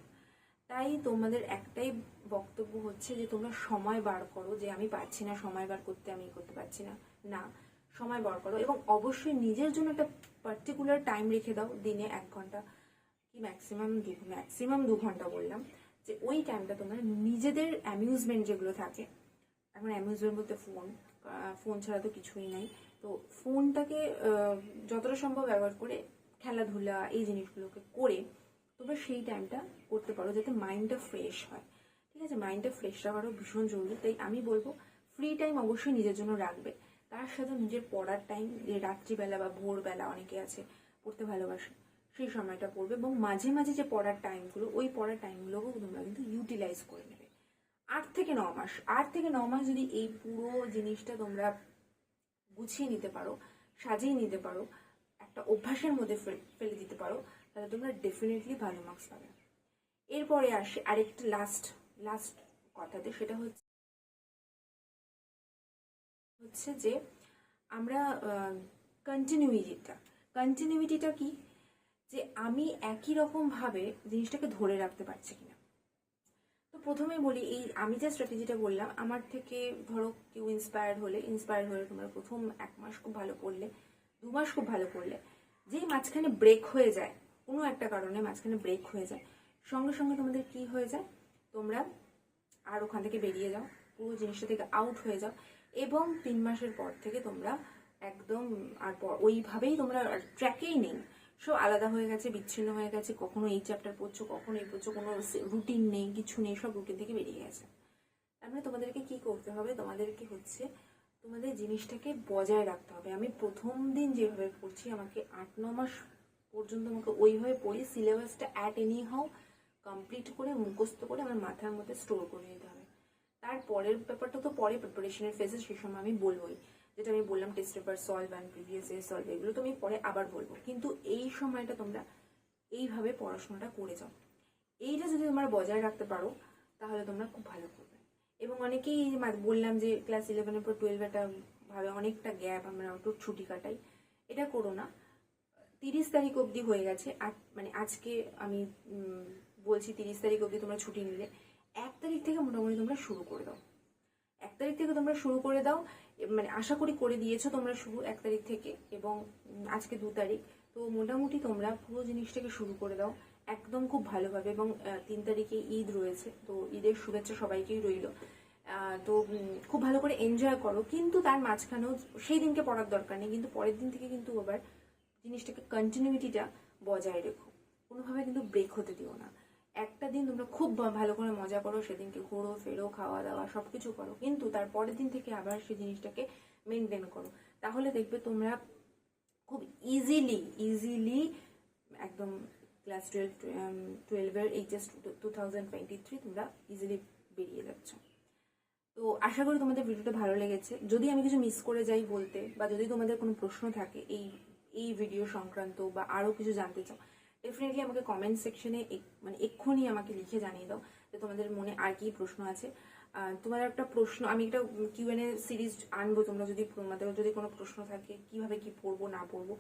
তাই তোমাদের একটাই বক্তব্য হচ্ছে যে তোমরা সময় বার করো, যে আমি পারছি না সময় বার করতে, আমি করতে পারছি না, না, সময় বার করো, এবং অবশ্যই নিজের জন্য একটা পার্টিকুলার টাইম রেখে দাও, দিনে 1 ঘন্টা কি ম্যাক্সিমাম 2 ঘন্টা বললাম, যে ওই টাইমটা তোমরা নিজেদের অ্যামিউজমেন্ট যেগুলো থাকে, এখন অ্যামিউজমেন্ট বলতে ফোন ছাড়া তো কিছুই নাই, তো ফোনটাকে যতটা সম্ভব ব্যবহার করে খেলাধুলা এই জিনিসগুলোকে করে তোমরা সেই টাইমটা করতে পারো, যাতে মাইন্ডটা ফ্রেশ হয়। ঠিক আছে, মাইন্ডটা ফ্রেশ রাখারও ভীষণ জরুরি। তাই আমি বলবো ফ্রি টাইম অবশ্যই নিজের জন্য রাখবে, তার সাথে নিজের পড়ার টাইম, যে রাত্রিবেলা বা ভোরবেলা অনেকে আছে পড়তে ভালোবাসে, সেই সময়টা পড়বে, এবং মাঝে মাঝে যে পড়ার টাইমগুলো, ওই পড়ার টাইমগুলোকেও তোমরা কিন্তু ইউটিলাইজ করে নেবে। 8 থেকে 9 মাস যদি এই পুরো জিনিসটা তোমরা গুছিয়ে নিতে পারো, সাজিয়ে নিতে পারো, একটা অভ্যাসের মধ্যে ফেলে দিতে পারো, তাহলে তোমরা ডেফিনেটলি ভালো মার্কস পাবে। এরপরে আসে আরেকটা লাস্ট কথাতে, সেটা হচ্ছে যে আমরা কন্টিনিউইটিটা কি, যে আমি একই রকম ভাবে জিনিসটাকে ধরে রাখতে পারছি কিনা। তো প্রথমেই বলি, এই আমি যে স্ট্র্যাটেজিটা বললাম, আমার থেকে ধরো কেউ ইন্সপায়ার হলে তোমরা প্রথম 1 মাস খুব ভালো পড়লে, 2 মাস খুব ভালো পড়লে, যেই মাঝখানে ব্রেক হয়ে যায়, কোনো একটা কারণে মাঝখানে ব্রেক হয়ে যায়, সঙ্গে সঙ্গে তোমাদের কি হয়ে যায়, তোমরা আর ওখান থেকে বেরিয়ে যাও, পুরো জিনিসটা থেকে আউট হয়ে যাও, এবং 3 মাসের পর থেকে তোমরা একদম আর ওইভাবেই তোমরা ট্র্যাকেই নেই, সব আলাদা হয়ে গেছে, বিচ্ছিন্ন হয়ে গেছে, কখনো এই চ্যাপ্টার পড়ছো, কখনো এই পড়ছো, কোনো রুটিন নেই, কিছু নেই, সব রুটিন থেকে বেরিয়ে গেছে। তার মানে তোমাদেরকে কি করতে হবে, তোমাদেরকে হচ্ছে তোমাদের জিনিসটাকে বজায় রাখতে হবে। আমি প্রথম দিন যেভাবে পড়ছি, আমাকে 8-9 মাস পর্যন্ত আমাকে ওইভাবে পড়ি, সিলেবাসটা অ্যাট এনি হাউ কমপ্লিট করে মুখস্থ করে আমার মাথার মধ্যে স্টোর করে নিতে হবে। তারপরের ব্যাপারটা তো পরে প্রিপারেশনের ফেজে, সেই সময় আমি বলবোই, যেটা আমি বললাম test paper solve and previous year solve, এগুলো তো আমি পরে আবার বলবো, কিন্তু এই সময়টা তোমরা এইভাবে পড়াশোনাটা করে যাও। এইটা যদি তোমরা বজায় রাখতে পারো, তাহলে তোমরা খুব ভালো করবে। এবং অনেকেই বললাম যে ক্লাস 11-এর পর 12 একটা ভাবে অনেকটা গ্যাপ, আমরা একটু ছুটি কাটাই, এটা করো না। 30 তারিখ অবধি হয়ে গেছে, মানে আজকে আমি বলছি 30 তারিখ অবধি তোমরা ছুটি নিলে, 1 তারিখ থেকে মোটামুটি তোমরা শুরু করে দাও। 1 তারিখ থেকে তোমরা শুরু করে দাও, মানে আশা করি করে দিয়েছো তোমরা শুরু 1 তারিখ থেকে, এবং আজকে 2 তারিখ, তো মোটামুটি তোমরা পুরো জিনিসটাকে শুরু করে দাও একদম খুব ভালোভাবে। এবং 3 তারিখে ঈদ রয়েছে, তো ঈদের শুভেচ্ছা সবাইকেই রইল। তো খুব ভালো করে এনজয় করো, কিন্তু তার মাঝখানেও সেই দিনকে পড়ার দরকার নেই, কিন্তু পরের দিন থেকে কিন্তু আবার জিনিসটাকে কন্টিনিউইটিটা বজায় রেখো, কোনোভাবে কিন্তু ব্রেক হতে দিও না। একটা দিন তোমরা খুব ভালো করে মজা করো, সেদিনকে ঘোরো ফেরো, খাওয়া দাওয়া সবকিছু করো, কিন্তু তার পরের দিন থেকে আবার সেই জিনিসটাকে মেনটেন করো, তাহলে দেখবে তোমরা খুব ইজিলি একদম ক্লাস 12-এর এইচএস 2023 তোমরা ইজিলি বেরিয়ে যাচ্ছ। তো আশা করি তোমাদের ভিডিওটা ভালো লেগেছে। যদি আমি কিছু মিস করে যাই বলতে, বা যদি তোমাদের কোনো প্রশ্ন থাকে এই ভিডিও সংক্রান্ত, বা আরও কিছু জানতে চাও, ডেফিনেটলি আমাকে কমেন্ট সেকশনে মানে এক্ষুনি আমাকে লিখে জানিয়ে দাও যে তোমাদের মনে আর কি প্রশ্ন আছে। তোমার একটা প্রশ্ন, আমি একটা কিউএনএ সিরিজ আনবো, তোমাদের যদি কোনো প্রশ্ন থাকে, কিভাবে কি পড়বো না পড়বো,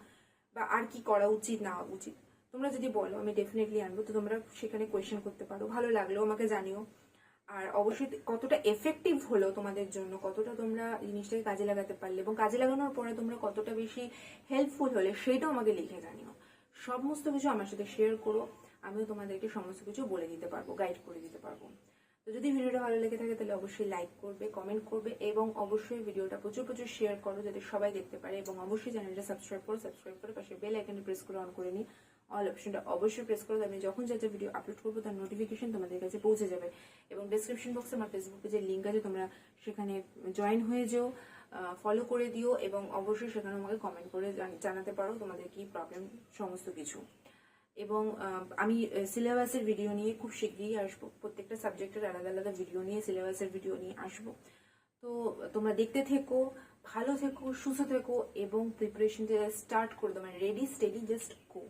বা আর কি করা উচিত না উচিত, তোমরা যদি বলো আমি ডেফিনেটলি আনবো। তো তোমরা সেখানে কোয়েশ্চেন করতে পারো, ভালো লাগলেও আমাকে জানিও। আর অবশ্যই কতটা এফেক্টিভ হলো তোমাদের জন্য, কতটা তোমরা জিনিসটাকে কাজে লাগাতে পারলে এবং কাজে লাগানোর পরে তোমরা কতটা বেশি হেল্পফুল হলে সেটাও আমাকে লিখে জানিও। সমস্ত কিছু আমার সাথে শেয়ার করো, আমিও তোমাদেরকে সমস্ত কিছু বলে দিতে পারবো, গাইড করে দিতে পারবো। তো যদি ভিডিওটা ভালো লেগে থাকে তাহলে অবশ্যই লাইক করবে, কমেন্ট করবে এবং অবশ্যই ভিডিওটা প্রচুর প্রচুর শেয়ার করো যাতে সবাই দেখতে পারে, এবং অবশ্যই চ্যানেলটা সাবস্ক্রাইব করে পাশে বেল আইকনে প্রেস করে অন করে নিই। অল অপশনটা অবশ্যই প্রেস করো, আমি যখন যা যা ভিডিও আপলোড করবো তার নোটিফিকেশন তোমাদের কাছে পৌঁছে যাবে। এবং ডেসক্রিপশন বক্সে আমার ফেসবুক পেজের লিঙ্ক আছে, তোমরা সেখানে জয়েন হয়ে যেও, ফলো করে দিও এবং অবশ্যই সেখানে আমাকে কমেন্ট করে জানাতে পারো তোমাদের কি প্রবলেম সমস্ত কিছু। এবং আমি সিলেবাসের ভিডিও নিয়ে খুব শীঘ্রই আসবো, প্রত্যেকটা সাবজেক্টের আলাদা আলাদা ভিডিও নিয়ে সিলেবাসের ভিডিও নিয়ে আসবো। তো তোমরা দেখতে থেকো, ভালো থেকো, সুস্থ থেকো এবং প্রিপারেশন স্টার্ট করে দাও, মানে রেডি স্টেডি জাস্ট গো।